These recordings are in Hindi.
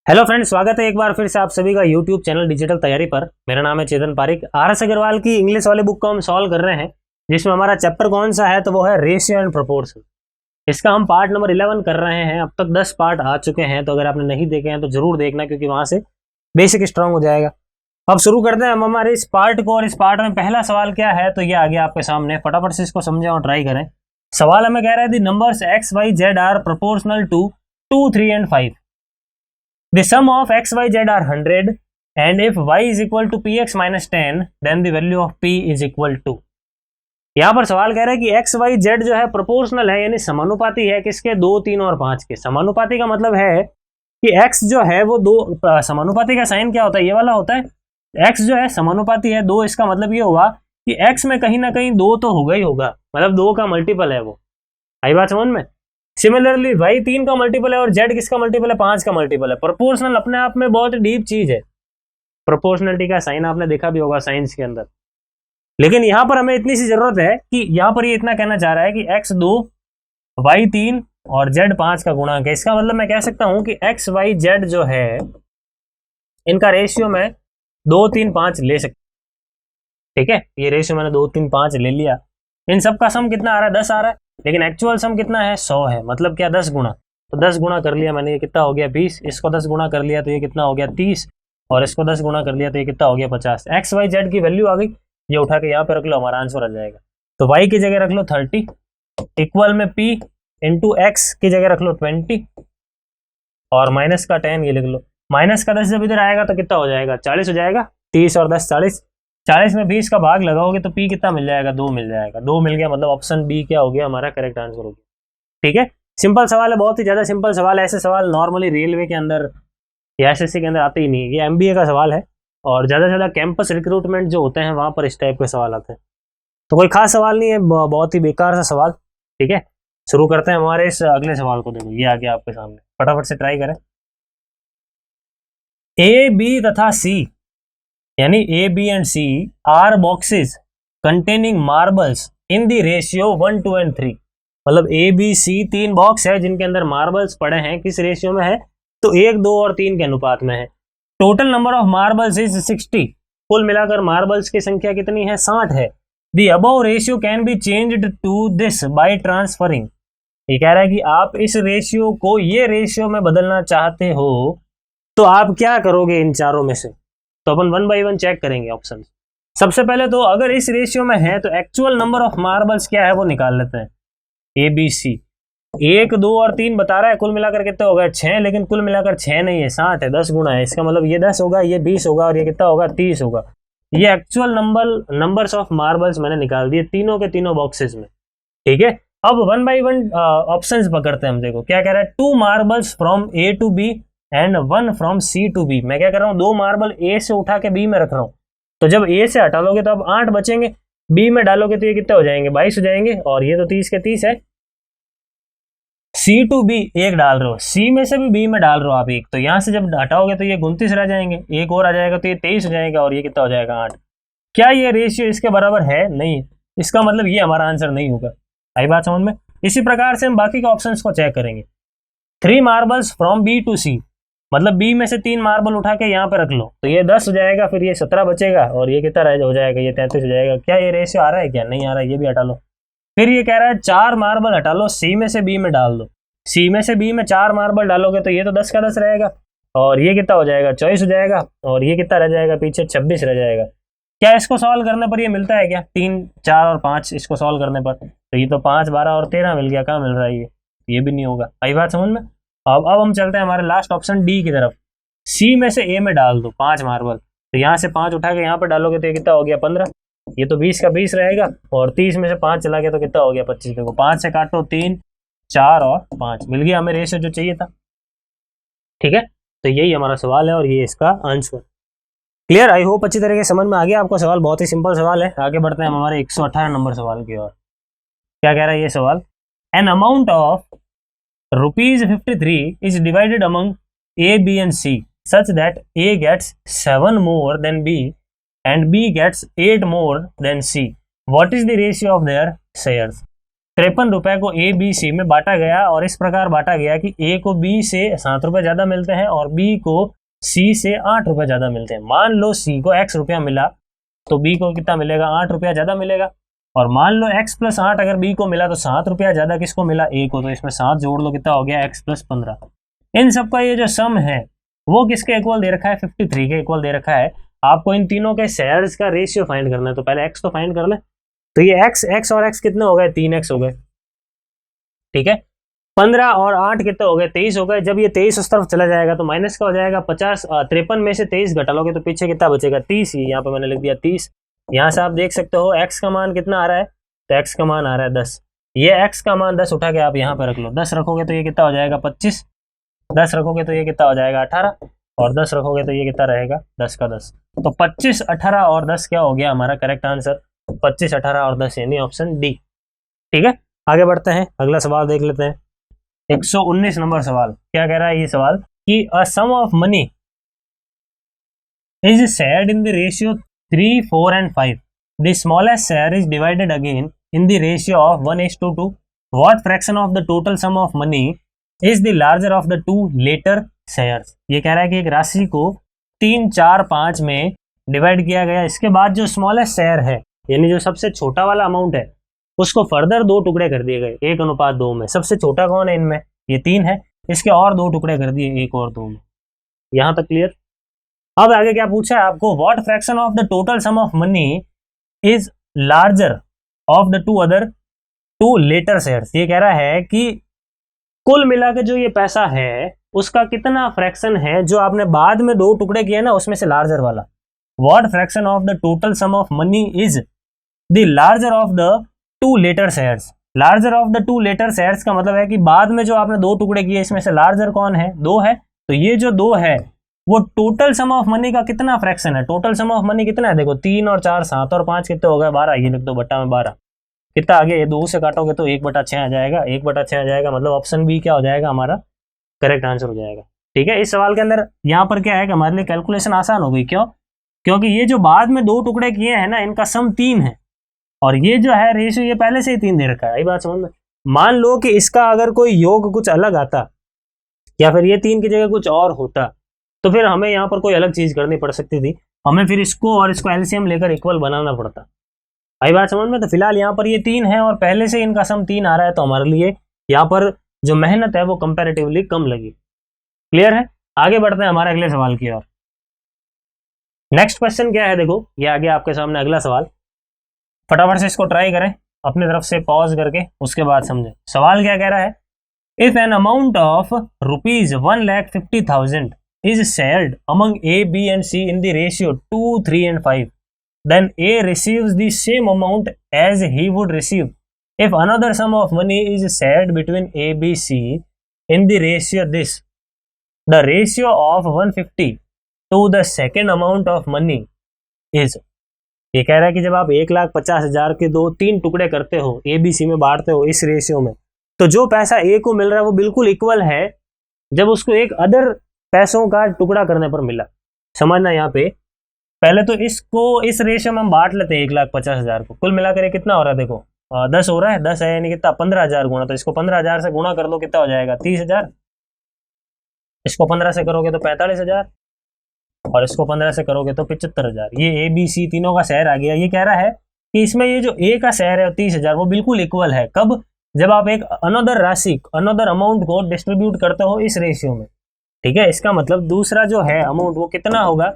हेलो फ्रेंड्स, स्वागत है एक बार फिर से आप सभी का यूट्यूब चैनल डिजिटल तैयारी पर। मेरा नाम है चेतन पारिक। आर.एस. अग्रवाल की इंग्लिश वाले बुक को हम सॉल्व कर रहे हैं, जिसमें हमारा चैप्टर कौन सा है तो वो है रेशियो एंड प्रोपोर्शन। इसका हम पार्ट नंबर 11 कर रहे हैं। अब तक 10 पार्ट आ चुके हैं, तो अगर आपने नहीं देखे हैं तो जरूर देखना, क्योंकि वहां से बेसिक स्ट्रांग हो जाएगा। अब शुरू करते हैं हम हमारे इस पार्ट को। और इस पार्ट में पहला सवाल क्या है तो ये आ गया आपके सामने। फटाफट से इसको समझें और ट्राई करें। सवाल हमें कह रहा है the numbers x y z are proportional to 2, 3 and 5. The sum of x, y, z are 100, and if y is equal to px minus 10, then the value of p is equal to. यहाँ पर सवाल कह रहा है कि x, y, z जो है प्रोपोर्शनल है, यानी समानुपाती है किसके? 2, 3 और 5 के। समानुपाती का मतलब है कि x जो है वो दो, समानुपाती का साइन क्या होता है? ये वाला होता है। x जो है समानुपाती है 2, इसका मतलब ये होगा कि x में कहीं ना कहीं 2 तो होगा ही होगा, मतलब 2 का मल्टीपल है वो। आई बात समझ में? सिमिलरली y 3 का मल्टीपल है और z किसका मल्टीपल है? 5 का मल्टीपल है। प्रोपोर्शनल अपने आप में बहुत डीप चीज है। प्रोपोर्शनलिटी का साइन आपने देखा भी होगा साइंस के अंदर। लेकिन यहां पर हमें इतनी सी जरूरत है कि यहां पर ये इतना कहना चाह रहा है कि x 2, y 3 और z 5 का गुणांक है। इसका मतलब मैं कह सकता हूं कि x, y, z जो है इनका रेशियो मैं 2, 3, 5 ले सकता। ठीक है, ये रेशियो मैंने 2, 3, 5 ले लिया। इन सब का सम कितना आ रहा है? 10 आ रहा है। लेकिन एक्चुअल सम कितना है? 100 है। मतलब क्या? 10 गुना। तो 10 गुना कर लिया मैंने, ये कितना हो गया? 20। इसको 10 गुना कर लिया तो ये कितना हो गया? 30। और इसको 10 गुना कर लिया तो ये कितना हो गया? 50। एक्स वाई जेड की वैल्यू आ गई, ये उठा के यहाँ पे रख लो, हमारा आंसर आ जाएगा। तो वाई की जगह रख लो 30, इक्वल में पी इंटू एक्स की जगह रख लो 20, और माइनस का 10 ये लिख लो। माइनस का 10 जब इधर आएगा तो कितना हो जाएगा? 40 हो जाएगा। 30 और 10 40। 40 में 20 का भाग लगाओगे तो पी कितना मिल जाएगा? 2 मिल जाएगा। 2 मिल गया, मतलब ऑप्शन बी क्या हो गया? हमारा करेक्ट आंसर हो गया। ठीक है, सिंपल सवाल है, बहुत ही ज्यादा सिंपल सवाल है। ऐसे सवाल नॉर्मली रेलवे के अंदर या एसएससी के अंदर आते ही नहीं है। ये एमबीए का सवाल है, और ज्यादा से ज्यादा कैंपस रिक्रूटमेंट जो होते हैं वहां पर इस टाइप के सवाल आते हैं। तो कोई खास सवाल नहीं है, बहुत ही बेकार सा सवाल। ठीक है, शुरू करते हैं हमारे इस अगले सवाल को। देखो ये आ गया आपके सामने, फटाफट से ट्राई करें। ए, बी तथा सी, यानी A, B and C are boxes containing marbles in the ratio 1, 2 and 3। मतलब ए, बी, सी 3 बॉक्स है जिनके अंदर मार्बल्स पड़े हैं। किस रेशियो में है? तो 1, 2 और 3 के अनुपात में है। Total number of marbles is 60। कुल मिलाकर मार्बल्स की संख्या कितनी है? 60 है। The above ratio can be changed to this by transferring. ये कह रहा है कि आप इस रेशियो को ये रेशियो में बदलना चाहते हो, तो आप क्या करोगे इन चारों में से? तो अपन 1 by 1 चेक करेंगे ऑप्शन। सबसे पहले तो अगर इस रेशियो में है तो एक्चुअल नंबर ऑफ मार्बल्स क्या है वो निकाल लेते हैं। ए, बी, सी 1, 2 और 3 बता रहा है, कुल मिलाकर कितना होगा? 6। लेकिन कुल मिलाकर 6 नहीं है, 60 है। 10 गुना है, इसका मतलब ये 10 होगा, ये 20 होगा, और ये कितना होगा? 30 होगा। ये एक्चुअल नंबर्स ऑफ मार्बल्स मैंने निकाल दिए तीनों के तीनों बॉक्सेस में। ठीक है, अब 1 by 1 ऑप्शन पकड़ते हैं हम। देखो क्या कह रहा है। 2 marbles from A to B and 1 from C to B. मैं क्या कर रहा हूँ? 2 मार्बल ए से उठा के बी में रख रहा हूँ। तो जब ए से हटा लोगे तो अब 8 बचेंगे, बी में डालोगे तो ये कितने हो जाएंगे? 22 हो जाएंगे, और ये तो 30 के 30 है। सी टू बी 1 डाल रहे हो, सी में से भी बी में डाल रहे हो आप 1, तो यहां से जब हटाओगे तो ये 29 रह जाएंगे, एक और आ जाएगा तो ये 23 हो जाएगा, और ये कितना हो जाएगा? 8। क्या ये रेशियो इसके बराबर है? नहीं। इसका मतलब ये हमारा आंसर नहीं होगा। आई बात समझ में? इसी प्रकार से हम बाकी के ऑप्शंस को चेक करेंगे। 3 मार्बल्स फ्रॉम बी टू सी, मतलब बी में से 3 मार्बल उठा के यहाँ पे रख लो तो ये 10 हो जाएगा, फिर ये 17 बचेगा, और ये कितना हो जाएगा? ये 33 हो जाएगा। क्या ये रेशियो आ रहा है? क्या नहीं आ रहा है? ये भी हटा लो। फिर ये कह रहा है 4 मार्बल हटा लो, सी में से बी में डाल दो। सी में से बी में 4 मार्बल डालोगे तो ये तो 10 का 10 रहेगा, और ये कितना हो जाएगा? 24 हो जाएगा, और ये कितना रह जाएगा पीछे? 26 रह जाएगा। क्या इसको सॉल्व करने पर ये मिलता है क्या? 3, 4 और 5 इसको सॉल्व करने पर तो ये तो 5, 12 और 13 मिल गया। कहाँ मिल रहा है ये भी नहीं होगा। आई बात समझ में? अब हम चलते हैं हमारे लास्ट ऑप्शन डी की तरफ। सी में से ए में डाल दो 5 मार्बल, तो यहाँ से 5 उठा के यहाँ पर डालोगे तो ये कितना हो गया? 15। ये तो 20 का 20 रहेगा, और 30 में से 5 चला गया तो कितना हो गया? 25। देखो 5 से काटो 3, 4 और 5 मिल गया हमें रेशियो जो चाहिए था। ठीक है, तो यही हमारा सवाल है और ये इसका आंसर। क्लियर? आई होप अच्छी तरीके से समझ में आ गया आपको। सवाल बहुत ही सिंपल सवाल है। आगे बढ़ते हैं हमारे 118 नंबर सवाल की ओर। क्या कह रहा है ये सवाल? An amount of ₹53 is divided among A, B and C such that A gets 7 more than B and B gets 8 more than C. What is the ratio of their shares? ₹53 को ए बी सी में बांटा गया और इस प्रकार बांटा गया कि ए को बी से ₹7 ज्यादा मिलते हैं और बी को सी से ₹8 ज्यादा मिलते हैं। मान लो सी को x रुपया मिला तो बी को कितना मिलेगा, ₹8 ज्यादा मिलेगा। और मान लो x + 8 अगर बी को मिला तो ₹7 ज्यादा किसको मिला, ए को, तो इसमें 7 जोड़ लो, कितना हो गया x + 15। इन सबका ये जो सम है वो किसके इक्वल दे रखा है, 53 के इक्वल दे रखा है। आपको इन तीनों के शेयर्स का रेशियो फाइंड करना है, तो पहले x तो फाइंड कर ले। तो ये x और x कितने हो गए, 3x हो गए, ठीक है। 15 और 8 कितने हो गए, 23 हो गए। जब ये 23 उस तरफ चला जाएगा तो माइनस का हो जाएगा, 53 में से 23 घटा लोगे तो पीछे कितना बचेगा, 30 ही। यहाँ पे मैंने लिख दिया 30। यहाँ से आप देख सकते हो x का मान कितना आ रहा है, तो x का मान आ रहा है 10। ये x का मान 10 उठा के आप यहाँ पे रख लो, 10 रखोगे तो ये कितना हो जाएगा 25, 10 रखोगे तो ये कितना हो जाएगा 18 और 10 रखोगे तो ये कितना रहेगा 10 का 10। तो 25, 18 और 10 क्या हो गया हमारा करेक्ट आंसर, 25, 18 और 10 यानी ऑप्शन डी। ठीक है, आगे बढ़ते हैं, अगला सवाल देख लेते हैं। 119 नंबर सवाल क्या कह रहा है ये सवाल कि a sum of money is shared in the ratio 3, 4 and 5. The smallest share is divided again in the ratio of 1:2. What fraction of the total sum of money is the larger of the two later shares? ये कह रहा है कि एक राशि को 3, 4, 5 में डिवाइड किया गया, इसके बाद जो स्मॉलेस्ट शेयर है यानी जो सबसे छोटा वाला अमाउंट है उसको फर्दर 2 टुकड़े कर दिए गए 1:2 में। सबसे छोटा कौन है इनमें, ये 3 है, इसके और 2 टुकड़े कर दिए 1 और 2 में। यहां तक क्लियर। अब आगे क्या पूछा है आपको, what fraction of the total sum of money is larger of the two latter shares. ये कह रहा है कि कुल मिला के जो ये पैसा है उसका कितना फ्रैक्शन है जो आपने बाद में 2 टुकड़े किए ना उसमें से लार्जर वाला। What fraction of the total sum of money is the larger of the 2 latter shares. Larger of the 2 latter shares का मतलब है कि बाद में जो आपने 2 टुकड़े किए इसमें से लार्जर कौन है, 2 है। तो ये जो 2 है वो टोटल सम ऑफ मनी का कितना फ्रैक्शन है। टोटल सम ऑफ मनी कितना है, देखो 3 और 4 7 और 5 कितने हो गए 12, ये लिख दो बट्टा में 12। कितना आ गया, ये 2 से काटोगे तो 1/6 आ जाएगा, 1/6 आ जाएगा, मतलब ऑप्शन बी क्या हो जाएगा हमारा करेक्ट आंसर हो जाएगा। ठीक है, इस सवाल के अंदर यहाँ पर क्या है कि हमारे लिए कैलकुलेशन आसान हो गई। क्यों, क्योंकि ये जो बाद में 2 टुकड़े किए हैं ना इनका सम 3 है और ये जो है रेशियो ये पहले से ही 3 दे रखा है। ये बात समझ में। मान लो कि इसका अगर कोई योग कुछ अलग आता या फिर ये 3 की जगह कुछ और होता तो फिर हमें यहाँ पर कोई अलग चीज करनी पड़ सकती थी, हमें फिर इसको और इसको एलसीएम लेकर इक्वल बनाना पड़ता। आई बात समझ में। तो फिलहाल यहाँ पर ये 3 है और पहले से इनका सम 3 आ रहा है तो हमारे लिए यहाँ पर जो मेहनत है वो कंपैरेटिवली कम लगी। क्लियर है, आगे बढ़ते हैं हमारे अगले सवाल की ओर। नेक्स्ट क्वेश्चन क्या है, देखो ये आ गया आपके सामने अगला सवाल। फटाफट से इसको ट्राई करें अपनी तरफ से पॉज करके, उसके बाद समझें सवाल क्या कह रहा है। If an amount of ₹1,50,000 is shared among A, B and C in the ratio 2, 3 and 5, then A receives the same amount as he would receive if another sum of money is shared between A, B, C in the ratio this. The ratio of 150 to the second amount of money is. ये कह रहा है कि जब आप 1,50,000 के 3 टुकड़े करते हो, ए बी सी में बांटते हो इस रेशियो में, तो जो पैसा ए को मिल रहा है वो बिल्कुल इक्वल है जब उसको एक अदर पैसों का टुकड़ा करने पर मिला। समझना यहाँ पे, पहले तो इसको इस रेशियो में हम बांट लेते हैं 1,50,000 को। कुल मिलाकर कितना हो रहा है, देखो 10 हो रहा है, 10 है यानी कितना 15,000 गुणा, तो इसको 15,000 से गुणा कर दो, कितना हो जाएगा 30,000। इसको 15 से करोगे तो 45,000 और इसको 15 से करोगे तो 75,000। ये ए बी सी तीनों का शेयर आ गया। ये कह रहा है कि इसमें ये जो ए का शेयर है 30,000 वो बिल्कुल इक्वल है। कब, जब आप एक अनदर राशि अनदर अमाउंट को डिस्ट्रीब्यूट करते हो इस रेशियो में। ठीक है, इसका मतलब दूसरा जो है अमाउंट वो कितना होगा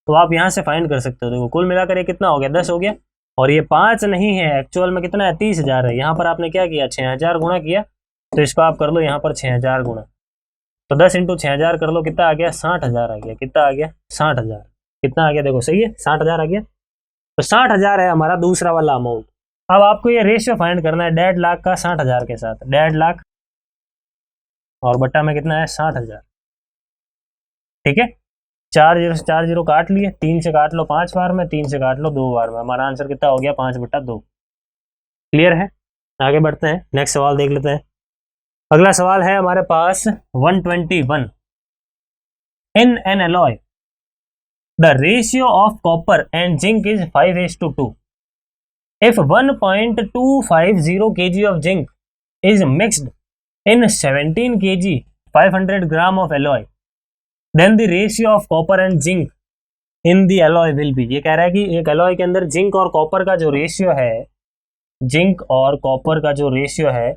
तो आप यहाँ से फाइंड कर सकते हो। देखो कुल मिलाकर ये कितना हो गया 10 हो गया और ये 5 नहीं है, एक्चुअल में कितना है 30,000 है। यहाँ पर आपने क्या किया 6,000 गुणा किया, तो इसको आप कर लो यहाँ पर 6,000 गुणा, तो 10 × 6,000 कर लो, कितना आ गया 60,000 आ गया। कितना आ गया 60,000, कितना आ गया देखो सही है 60,000 आ गया। तो 60,000 है हमारा दूसरा वाला अमाउंट। अब आपको ये रेशियो फाइंड करना है 1.5 लाख का 60,000 के साथ। 1.5 लाख और बट्टा में कितना है 60,000। ठीक है, 4 0 से 4 0 काट लिए, 3 से काट लो 5 बार में, 3 से काट लो 2 बार में, हमारा आंसर कितना हो गया 5/2। क्लियर है, आगे बढ़ते हैं, नेक्स्ट सवाल देख लेते हैं। अगला सवाल है हमारे पास 121। In an alloy the ratio of copper and zinc is 5:2। If 1.250 kg of zinc is mixed in 17 kg 500 gram of alloy, then the ratio of copper and zinc in the alloy will be। ये कह रहा है कि एक alloy के अंदर जिंक और कॉपर का जो रेशियो है, जिंक और कॉपर का जो रेशियो है,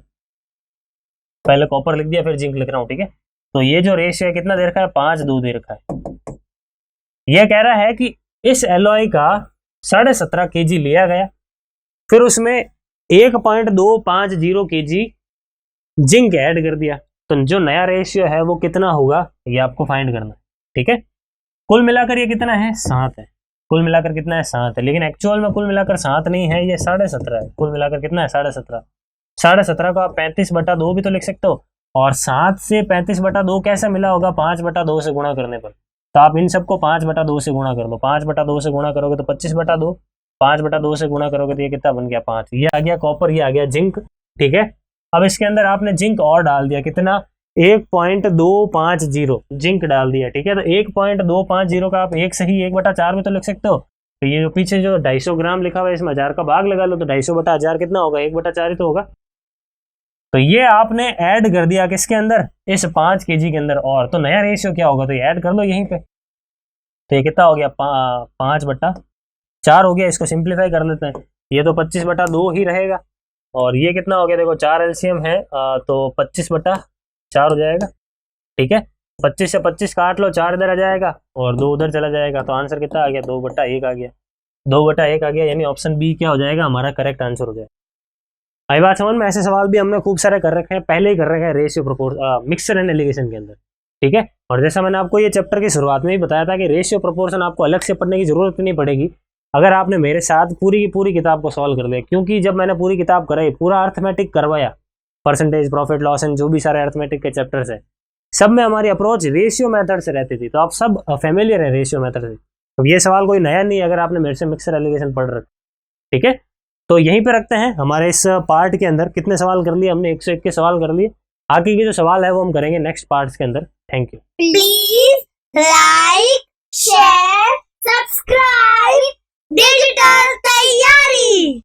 पहले कॉपर लिख दिया फिर जिंक लिख रहा हूँ, ठीक है। तो ये जो रेशियो है कितना दे रखा है, 5:2 दे रखा है। ये कह रहा है कि इस एलॉय का 17.5 kg लिया गया, फिर उसमें 1.250 kg जिंक ऐड कर दिया, तो जो नया रेशियो है वो कितना होगा ये आपको फाइंड करना है, ठीक है। कुल मिलाकर ये कितना है, 7 है। कुल मिलाकर कितना है, 7 है, लेकिन एक्चुअल में कुल मिलाकर 7 नहीं है, ये 17.5 है। कुल मिलाकर कितना है, 17.5। 17.5 को आप 35/2 भी तो लिख सकते हो, और 7 से 35/2 कैसे मिला होगा, 5/2 से गुणा करने पर। तो आप इन सबको 5/2 से गुणा कर दो, 5/2 से गुणा करोगे तो 25/2, 5/2 से गुणा करोगे तो ये कितना बन गया, 5। ये आ गया कॉपर, ये आ गया जिंक, ठीक है। अब इसके अंदर आपने जिंक और डाल दिया, कितना, 1.250 जिंक डाल दिया, ठीक है। तो 1.250 का आप 1 सही 1/4 में तो लिख सकते हो। तो ये जो पीछे जो 250 ग्राम लिखा हुआ है इसमें 1000 का भाग लगा लो, तो 250/1000 कितना होगा, 1/4 ही तो होगा। तो ये आपने ऐड कर दिया किसके अंदर, इस 5 kg के अंदर, और तो नया रेशियो क्या होगा, तो ये ऐड कर लो यहीं पे। तो ये कितना हो गया, 5/4 हो गया। इसको सिंप्लीफाई कर लेते हैं, ये तो 25/2 ही रहेगा, और ये कितना हो गया, देखो 4 एलसीएम है, तो 25/4 हो जाएगा, ठीक है। 25 से 25 काट लो, 4 इधर आ जाएगा और 2 उधर चला जाएगा, तो आंसर कितना आ गया, 2/1 आ गया। 2/1 आ गया, यानी ऑप्शन बी क्या हो जाएगा, हमारा करेक्ट आंसर हो जाएगा। आई बात समझ में। ऐसे सवाल भी हमने खूब सारे कर रखे हैं, पहले ही कर रखे हैं ratio proportion mixture and allegation के अंदर, ठीक है। और जैसा मैंने आपको ये चैप्टर की शुरुआत में ही बताया था कि रेशियो प्रोपोर्शन आपको अलग से पढ़ने की जरूरत नहीं पड़ेगी अगर आपने मेरे साथ पूरी की पूरी किताब को सॉल्व कर लिया, क्योंकि जब मैंने पूरी किताब कराई, पूरा अर्थमेटिक करवाया, परसेंटेज, प्रॉफिट लॉस एंड जो भी सारे अर्थमेटिक के चैप्टर्स है, सब में हमारी अप्रोच रेशियो मेथड से रहती थी। तो आप सब फेमिलियर है रेशियो मेथड से, तो ये सवाल कोई नया नहीं अगर आपने मेरे से मिक्सचर एलिगेशन पढ़ रखा, ठीक है। तो यहीं पे रखते हैं। हमारे इस पार्ट के अंदर कितने सवाल कर लिए हमने, 121 सवाल कर लिए। आगे के जो सवाल है वो हम करेंगे नेक्स्ट पार्ट्स के अंदर। Thank you. Please like